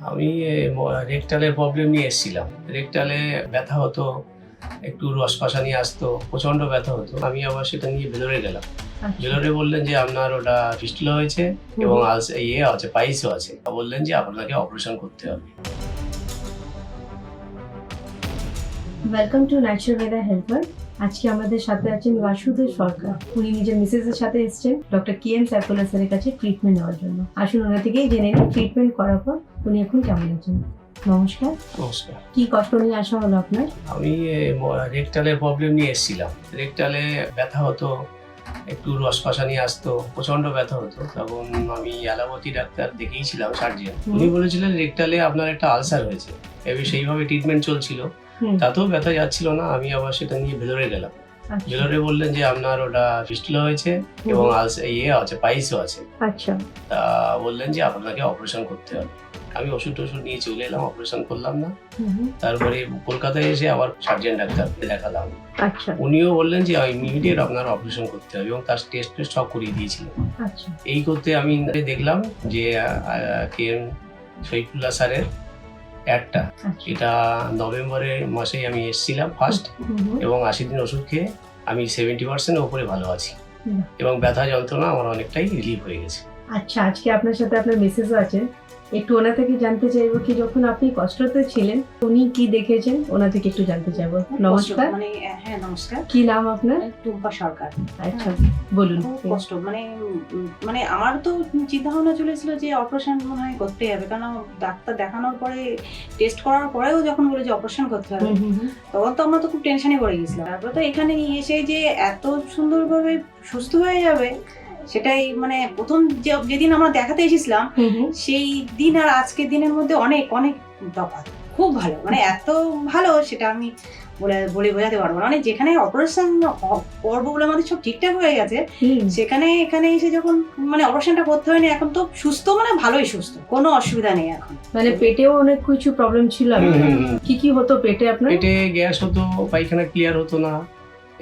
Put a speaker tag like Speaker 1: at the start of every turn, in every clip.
Speaker 1: আমি রেকটালের প্রবলেম নিয়ে এসেছিলাম। রেকটালে ব্যথা হতো, একটু রসপাশা নিয়ে আসতো, প্রচন্ড ব্যথা হতো। আমি আবার সেটা নিয়ে ভেলোরে গেলাম। ভেলোরে বললেন যে আপনার ওটা ফিস্টুলা হয়েছে এবং ইয়ে আছে, পাইলসও আছে। বললেন যে আপনাকে অপারেশন করতে হবে।
Speaker 2: Welcome to natural weather helper. আজকে আমাদের সাথে আছেন বাসুদেব সরকার। উনি নিজের মিসেসের সাথে এসেছেন ডক্টর কেএম সাইফুল্লাহ স্যারের কাছে ট্রিটমেন্ট নেওয়ার জন্য। আসুন ওনার থেকেই জেনে নিন ট্রিটমেন্ট করার পর উনি এখন কেমন আছেন। নমস্কার।
Speaker 1: নমস্কার।
Speaker 2: কি কষ্ট নিয়ে আসা হলো আপনার?
Speaker 1: আমি রেকটালের প্রবলেম নিয়ে এসেছিলাম। রেকটালে ব্যথা হতো, একটু রসপাশা নিয়ে আসতো, প্রচন্ড ব্যথা হতো। তখন আমি অ্যালোপ্যাথি ডাক্তার দেখিয়েছিলাম, সার্জন। উনি বলেছিলেন রেকটালে আপনার একটা আলসার হয়েছে, এবার সেইভাবে ট্রিটমেন্ট চলছিল, তাতেও ব্যথা যাচ্ছিল না। আমি আবার সেটা নিয়ে ভেলোরে গেলাম। ভেলোরে বললেন যে আপনার ওটা ফিস্টুলা হয়েছে এবং ইয়ে আছে, পাইলসও আছে।
Speaker 2: আচ্ছা।
Speaker 1: তা বললেন যে আপনাকে অপারেশন করতে হবে। আমি ওষুধ টষুধ নিয়ে চলে এলাম, অপারেশন করলাম না। তারপরে কলকাতায় এসে আবার সার্জন ডাক্তারকে দেখালাম।
Speaker 2: আচ্ছা।
Speaker 1: উনিও বললেন যে ইমিডিয়েট আপনার অপারেশন করতে হবে এবং তার টেস্ট সব করিয়ে দিয়েছিলেন।
Speaker 2: আচ্ছা।
Speaker 1: এই করতে আমি দেখলাম যে কেএম শহীদুল্লাহ স্যারের অ্যাডটা, এটা নভেম্বরের মাসেই আমি এসেছিলাম ফার্স্ট, এবং 80 দিন ওষুধ খেয়ে আমি 70% ওপরে ভালো আছি এবং ব্যথা যন্ত্রণা আমার অনেকটাই রিলিফ হয়ে গেছে।
Speaker 2: আচ্ছা, আজকে আপনার সাথে আপনার মিসেসও আছেন। একটু ওনা থেকে জানতে চাইবো কি যখন আপনি কষ্টতে ছিলেন উনি কি দেখেছেন, ওনা থেকে একটু জানতে চাইবো। নমস্কার।
Speaker 3: হ্যাঁ নমস্কার।
Speaker 2: কি নাম আপনার?
Speaker 3: টুম্পা সরকার।
Speaker 2: আচ্ছা, বলুন।
Speaker 3: খুব কষ্ট, মানে আমার তো চিন্তা ভাবনা চলেছিল যে অপারেশন মনে হয় করতেই হবে, কারণ ডাক্তার দেখানোর পরে টেস্ট করার পরেও যখন বলে যে অপারেশন করতে হবে, তখন তো আমরা তো খুব টেনশনে পড়ে গেছিলাম। তারপরে তো এখানে এসে যে এত সুন্দরভাবে সুস্থ হয়ে যাবে, সেটাই মানে প্রথম যেদিন আমরা দেখাতে এসেছিলাম সেই দিন আর আজকের দিনের মধ্যে অনেক অনেক তফাৎ। খুব ভালো, মানে এত ভালো সেটা আমি বলে বোঝাতে পারবো না। মানে যেখানে অপারেশন করবো বলে আমাদের সব ঠিকঠাক হয়ে গেছে, সেখানে এখানে এসে যখন মানে অপারেশনটা করতে হয়নি, এখন তো সুস্থ, মানে ভালোই সুস্থ, কোনো অসুবিধা নেই এখন।
Speaker 2: মানে পেটেও অনেক কিছু প্রবলেম ছিল আপনার? কি কি হতো পেটে আপনার?
Speaker 1: পেটে গ্যাস হতো, পায়খানা ক্লিয়ার হতো না,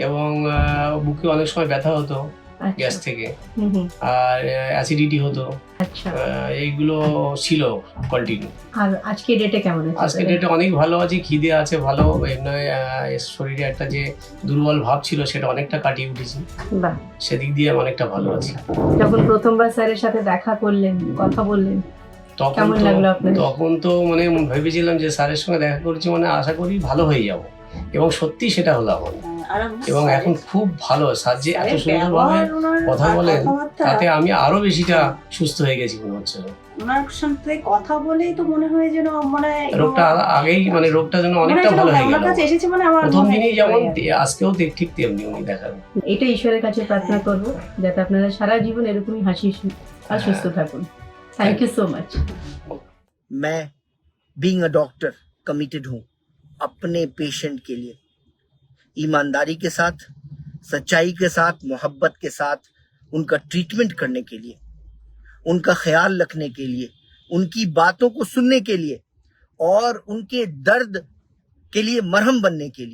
Speaker 1: এবং বুকে অনেক সময় ব্যথা হতো গ্যাস থেকে, আর অ্যাসিডিটি হতো।
Speaker 2: আচ্ছা।
Speaker 1: এইগুলো ছিল কন্টিনিউ।
Speaker 2: আর আজকে ডেটে কেমন আছে?
Speaker 1: আজকে ডেটে অনেক ভালো আছি, খিদে আছে ভালো, এমনি শরীরে একটা যে দুর্বল ভাব ছিল সেটা অনেকটা কাটিয়ে উঠেছি।
Speaker 2: বাহ,
Speaker 1: সেদিক দিয়ে আমি অনেকটা ভালো আছি।
Speaker 2: যখন প্রথমবার স্যারের সাথে দেখা করলেন, কথা বললেন, কেমন লাগলো আপনার?
Speaker 1: তখন তো মানে ভেবেছিলাম যে স্যারের সঙ্গে দেখা করেছি মানে আশা করি ভালো হয়ে যাব, এবং সত্যি সেটা হলো আমার। এবং এখন খুব ভালো স্যার যে এত সুন্দরভাবে কথা বলেন, তাতে আমি আরো বেশিটা সুস্থ হয়ে গেছি মনে হচ্ছে।
Speaker 3: ওনার সাথে কথা বলেই তো মনে হয় যেন মানে
Speaker 1: রোগটা আগেই, মানে রোগটা যেন অনেকটা ভালো হয়ে গেল।
Speaker 3: এসেছে মানে আমার
Speaker 1: প্রথম দিনই যেমন, আজকেও ঠিক তেমনি উনি দেখান।
Speaker 2: এটা ঈশ্বরের কাছে প্রার্থনা করব যাতে আপনারা সারা জীবন এরকমই হাসি আর সুস্থ থাকুন। Thank you so much.
Speaker 4: मैं बीइंग अ डॉक्टर कमिटेड हूँ अपने पेशेंट के लिए, ईमानदारी के साथ, सच्चाई के साथ, मोहब्बत के साथ उनका ट्रीटमेंट करने के लिए, उनका ख्याल रखने के लिए, उनकी बातों को सुनने के लिए और उनके दर्द के लिए मरहम बनने के लिए।